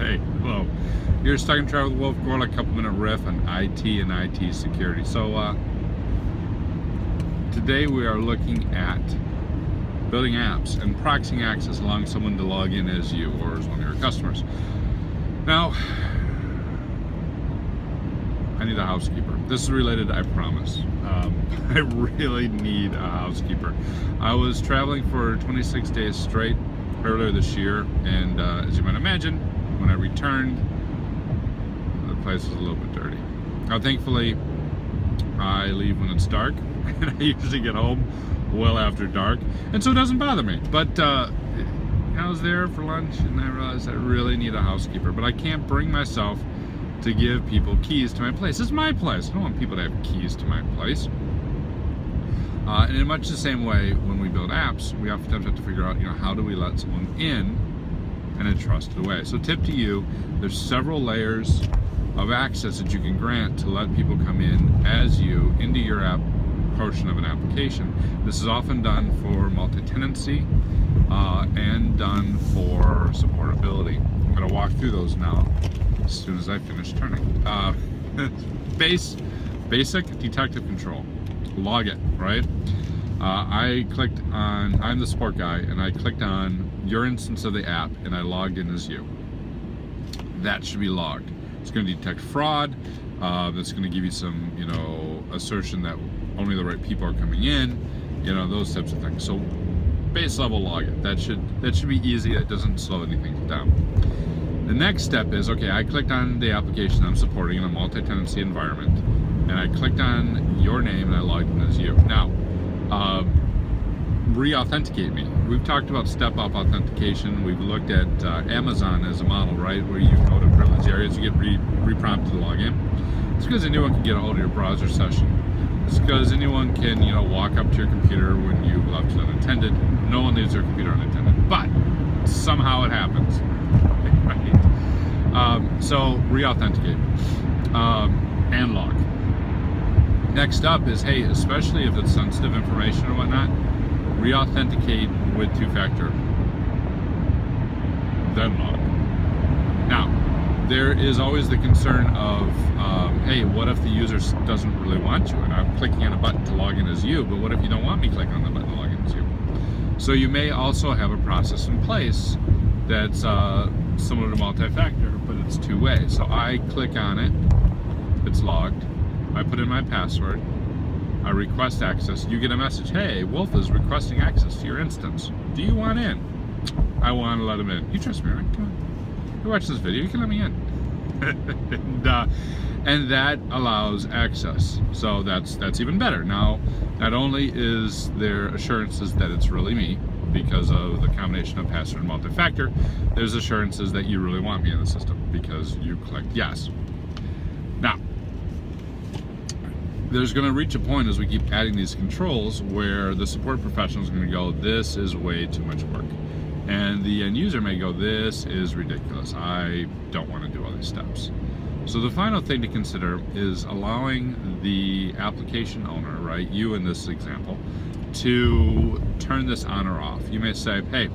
Hey, hello. You're stuck in Travel with Wolf. Going a couple-minute riff on IT and IT security. So today we are looking at building apps and proxying access, allowing someone to log in as you or as one of your customers. Now, I need a housekeeper. This is related, I promise. I really need a housekeeper. I was traveling for 26 days straight earlier this year, and as you might imagine, when I returned, the place was a little bit dirty. Now, thankfully, I leave when it's dark, and I usually get home well after dark, and so it doesn't bother me. But I was there for lunch, and I realized I really need a housekeeper, but I can't bring myself to give people keys to my place. It's my place. I don't want people to have keys to my place. And in much the same way, when we build apps, we oftentimes have to figure out, how do we let someone in in a trusted way. So tip to you, there's several layers of access that you can grant to let people come in as you into your app portion of an application. This is often done for multi-tenancy and done for supportability. I'm going to walk through those now as soon as I finish turning. Basic detective control. Log it, right? I clicked on, I'm the support guy, and I clicked on your instance of the app, and I logged in as you. That should be logged. It's going to detect fraud. That's going to give you some, assertion that only the right people are coming in, those types of things. So base level log it. That should be easy. That doesn't slow anything down. The next step is, okay, I clicked on the application I'm supporting in a multi-tenancy environment, and I clicked on your name and I logged in as you. Now, re-authenticate me. We've talked about step-up authentication. We've looked at Amazon as a model, right, where you go to privileged areas, you get re-prompted to log in. It's because anyone can get a hold of your browser session. It's because anyone can, walk up to your computer when you left it unattended. No one leaves their computer unattended, but somehow it happens. Right? So re-authenticate and log. Next up is, hey, especially if it's sensitive information or whatnot, re-authenticate with two-factor, then log. Now, there is always the concern of, hey, what if the user doesn't really want you? And I'm clicking on a button to log in as you, but what if you don't want me clicking on the button to log in as you? So you may also have a process in place that's similar to multi-factor, but it's two-way. So I click on it, it's logged, I put in my password, I request access, you get a message, hey, Wolf is requesting access to your instance. Do you want in? I want to let him in. You trust me, right? Come on. You watch this video, you can let me in. and that allows access. So that's even better. Now, not only is there assurances that it's really me, because of the combination of password and multi-factor, there's assurances that you really want me in the system because you clicked yes. Now, there's going to reach a point as we keep adding these controls where the support professional is going to go, this is way too much work. And the end user may go, this is ridiculous. I don't want to do all these steps. So the final thing to consider is allowing the application owner, right, you in this example, to turn this on or off. You may say, hey,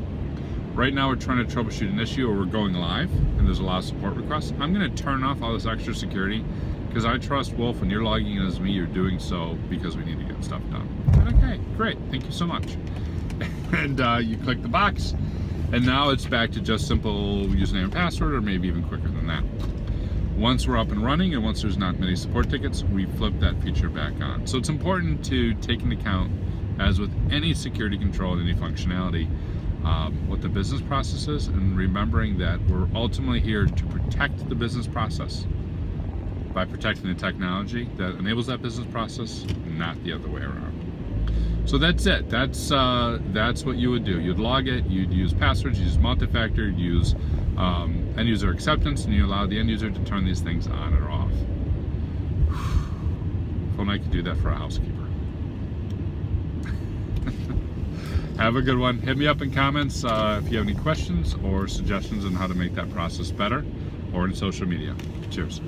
right now we're trying to troubleshoot an issue or we're going live and there's a lot of support requests. I'm going to turn off all this extra security because I trust Wolf, when you're logging in as me, you're doing so because we need to get stuff done. Okay, great, thank you so much. And you click the box, and now it's back to just simple username and password, or maybe even quicker than that. Once we're up and running, and once there's not many support tickets, we flip that feature back on. So it's important to take into account, as with any security control and any functionality, what the business process is, and remembering that we're ultimately here to protect the business process by protecting the technology that enables that business process, not the other way around. So that's it. That's what you would do. You'd log it, you'd use passwords, you'd use multi-factor, you'd use end user acceptance, and you allow the end user to turn these things on or off. If only I could do that for a housekeeper. Have a good one. Hit me up in comments if you have any questions or suggestions on how to make that process better, or in social media. Cheers.